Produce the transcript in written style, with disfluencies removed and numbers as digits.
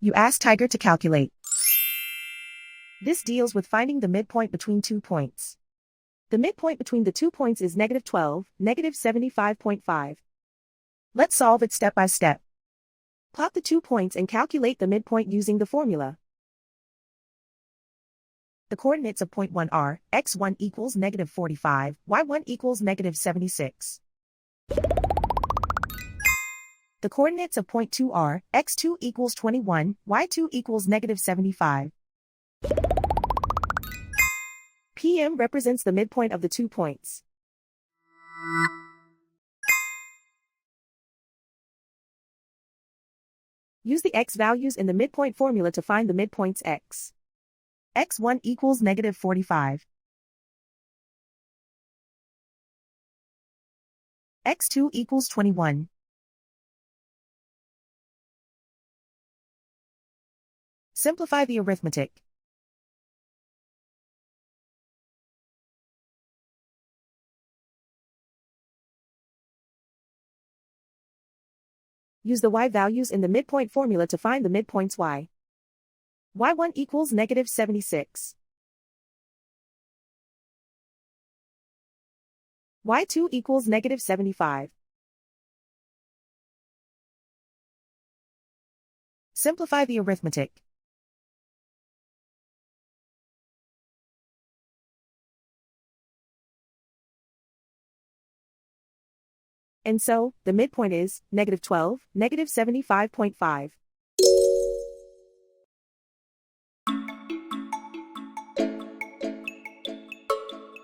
You ask Tiger to calculate. This deals with finding the midpoint between 2 points. The midpoint between the 2 points is -12, -75.5. Let's solve it step by step. Plot the 2 points and calculate the midpoint using the formula. The coordinates of point 1 are, x1 equals -45, y1 equals -76. The coordinates of point 2 are, x2 equals 21, y2 equals -75. PM represents the midpoint of the 2 points. Use the x values in the midpoint formula to find the midpoints x. x1 equals -45. x2 equals 21. Simplify the arithmetic. Use the y values in the midpoint formula to find the midpoints y. y1 equals -76. y2 equals -75. Simplify the arithmetic. And so, the midpoint is -12, -75.5.